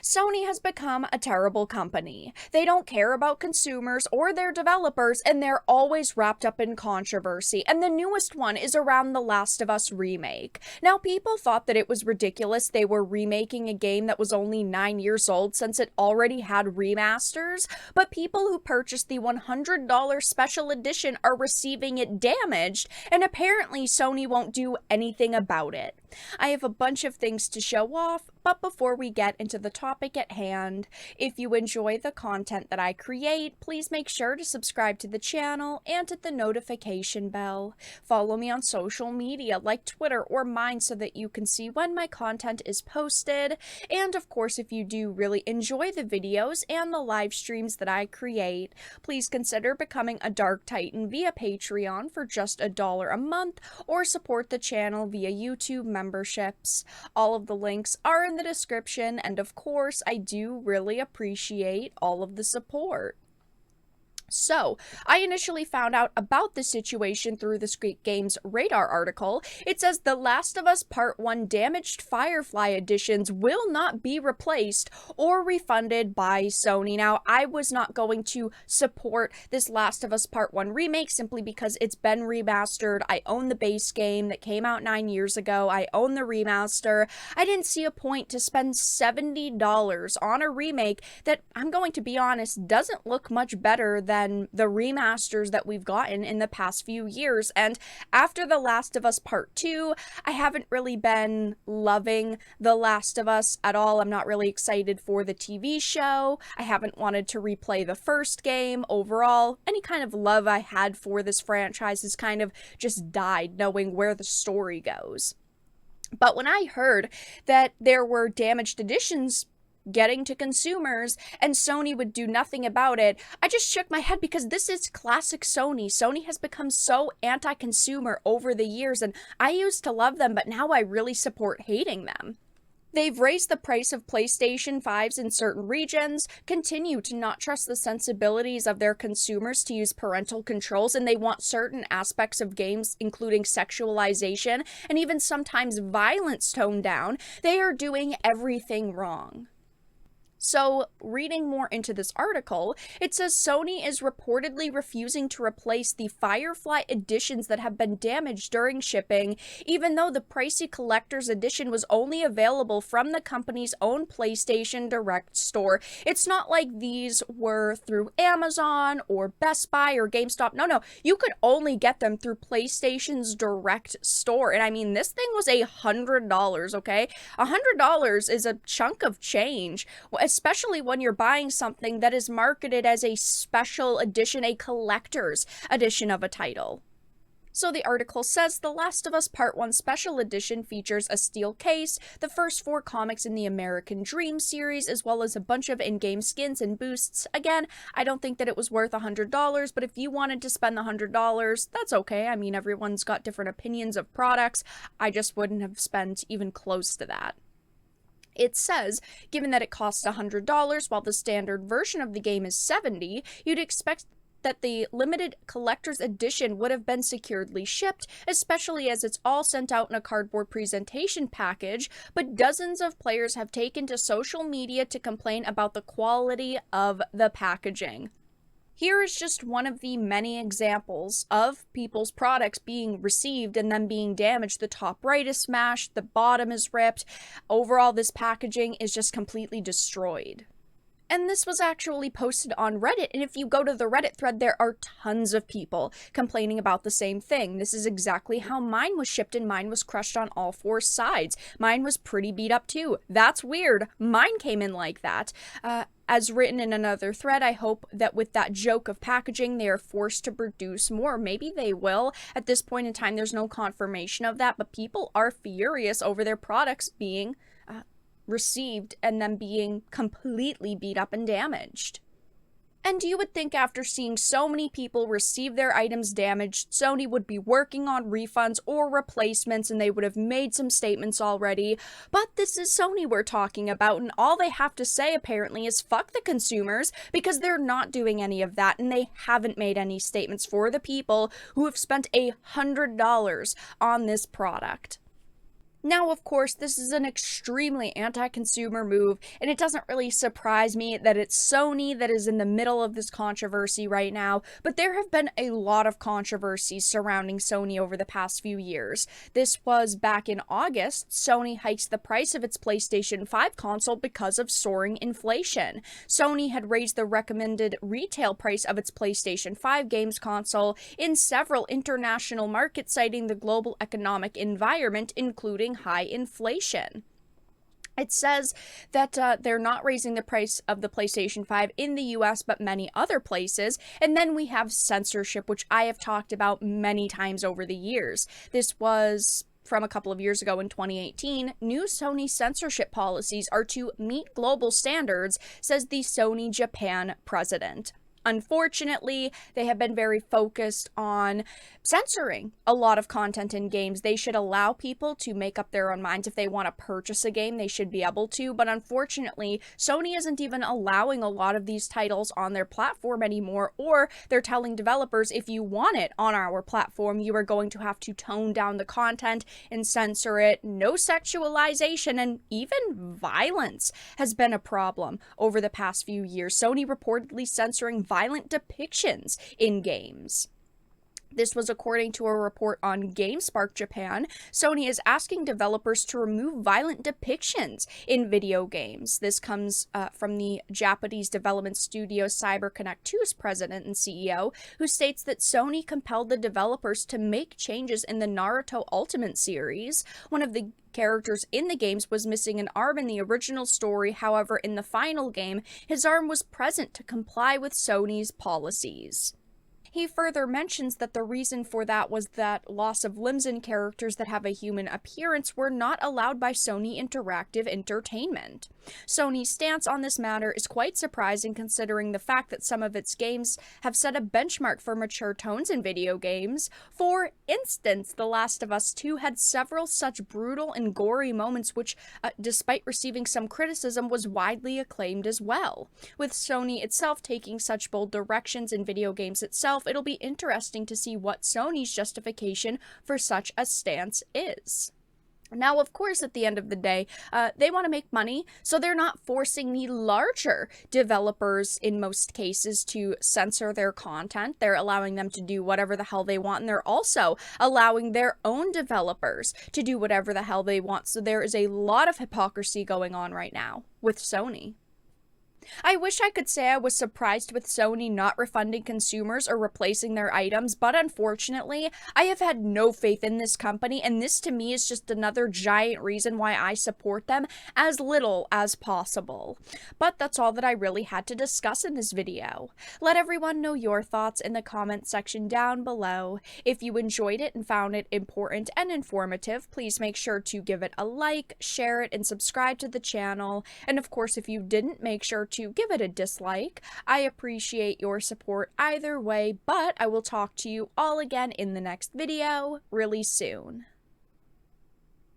Sony has become a terrible company. They don't care about consumers or their developers, and they're always wrapped up in controversy. And the newest one is around The Last of Us remake. Now, people thought that it was ridiculous they were remaking a game that was only 9 years old since it already had remasters, but people who purchased the $100 special edition are receiving it damaged, and apparently Sony won't do anything about it. I have a bunch of things to show off, but before we get into the topic at hand, if you enjoy the content that I create, please make sure to subscribe to the channel and hit the notification bell. Follow me on social media like Twitter or mine so that you can see when my content is posted. And of course, if you do really enjoy the videos and the live streams that I create, please consider becoming a Dark Titan via Patreon for just $1 a month, or support the channel via YouTube memberships. All of the links are in the description, and of course, I do really appreciate all of the support. So, I initially found out about the situation through the Squeak Games Radar article. It says The Last of Us Part 1 damaged Firefly editions will not be replaced or refunded by Sony. Now, I was not going to support this Last of Us Part 1 remake simply because it's been remastered. I own the base game that came out 9 years ago. I own the remaster. I didn't see a point to spend $70 on a remake that, I'm going to be honest, doesn't look much better than the remasters that we've gotten in the past few years. And after The Last of Us Part 2, I haven't really been loving The Last of Us at all. I'm not really excited for the TV show. I haven't wanted to replay the first game. Overall, any kind of love I had for this franchise has kind of just died, knowing where the story goes. But when I heard that there were damaged editions getting to consumers and Sony would do nothing about it, I just shook my head, because this is classic Sony. Sony has become so anti-consumer over the years, and I used to love them, but now I really support hating them. They've raised the price of PlayStation 5s in certain regions, continue to not trust the sensibilities of their consumers to use parental controls, and they want certain aspects of games, including sexualization and even sometimes violence, toned down. They are doing everything wrong. So, reading more into this article, it says Sony is reportedly refusing to replace the Firefly editions that have been damaged during shipping, even though the pricey collector's edition was only available from the company's own PlayStation Direct store. It's not like these were through Amazon or Best Buy or GameStop. No, you could only get them through PlayStation's Direct store. And I mean, this thing was $100, okay? $100 is a chunk of change, especially when you're buying something that is marketed as a special edition, a collector's edition of a title. So the article says The Last of Us Part 1 Special Edition features a steel case, the first 4 comics in the American Dream series, as well as a bunch of in-game skins and boosts. Again, I don't think that it was worth $100, but if you wanted to spend the $100, that's okay. I mean, everyone's got different opinions of products. I just wouldn't have spent even close to that. It says, given that it costs $100 while the standard version of the game is $70, you'd expect that the limited collector's edition would have been securely shipped, especially as it's all sent out in a cardboard presentation package, but dozens of players have taken to social media to complain about the quality of the packaging. Here is just one of the many examples of people's products being received and then being damaged. The top right is smashed, the bottom is ripped. Overall, this packaging is just completely destroyed. And this was actually posted on Reddit, and if you go to the Reddit thread, there are tons of people complaining about the same thing. This is exactly how mine was shipped, and mine was crushed on all 4 sides. Mine was pretty beat up too. That's weird. Mine came in like that. As written in another thread, I hope that with that joke of packaging, they are forced to produce more. Maybe they will. At this point in time, there's no confirmation of that, but people are furious over their products being received and then being completely beat up and damaged. And you would think after seeing so many people receive their items damaged, Sony would be working on refunds or replacements, and they would have made some statements already. But this is Sony we're talking about, and all they have to say apparently is fuck the consumers, because they're not doing any of that, and they haven't made any statements for the people who have spent $100 on this product. Now, of course, this is an extremely anti-consumer move, and it doesn't really surprise me that it's Sony that is in the middle of this controversy right now, but there have been a lot of controversies surrounding Sony over the past few years. This was back in August. Sony hiked the price of its PlayStation 5 console because of soaring inflation. Sony had raised the recommended retail price of its PlayStation 5 games console in several international markets, citing the global economic environment, including high inflation. It says that they're not raising the price of the PlayStation 5 in the US, but many other places. And then we have censorship, which I have talked about many times over the years. This was from a couple of years ago in 2018. New Sony censorship policies are to meet global standards, says the Sony Japan president. Unfortunately, they have been very focused on censoring a lot of content in games. They should allow people to make up their own minds. If they want to purchase a game, they should be able to. But unfortunately, Sony isn't even allowing a lot of these titles on their platform anymore, or they're telling developers, if you want it on our platform, you are going to have to tone down the content and censor it. No sexualization and even violence has been a problem over the past few years. Sony reportedly censoring violent depictions in games. This was according to a report on GameSpark Japan. Sony is asking developers to remove violent depictions in video games. This comes from the Japanese development studio CyberConnect 2's president and CEO, who states that Sony compelled the developers to make changes in the Naruto Ultimate series. One of the characters in the games was missing an arm in the original story. However, in the final game, his arm was present to comply with Sony's policies. He further mentions that the reason for that was that loss of limbs in characters that have a human appearance were not allowed by Sony Interactive Entertainment. Sony's stance on this matter is quite surprising, considering the fact that some of its games have set a benchmark for mature tones in video games. For instance, The Last of Us 2 had several such brutal and gory moments, which, despite receiving some criticism, was widely acclaimed as well. With Sony itself taking such bold directions in video games itself, it'll be interesting to see what Sony's justification for such a stance is. Now, of course, at the end of the day, they want to make money, so they're not forcing the larger developers, in most cases, to censor their content. They're allowing them to do whatever the hell they want, and they're also allowing their own developers to do whatever the hell they want. So there is a lot of hypocrisy going on right now with Sony. I wish I could say I was surprised with Sony not refunding consumers or replacing their items, but unfortunately, I have had no faith in this company, and this to me is just another giant reason why I support them as little as possible. But that's all that I really had to discuss in this video. Let everyone know your thoughts in the comment section down below. If you enjoyed it and found it important and informative, please make sure to give it a like, share it, and subscribe to the channel. And of course, if you didn't, make sure to give it a dislike. I appreciate your support either way, but I will talk to you all again in the next video really soon.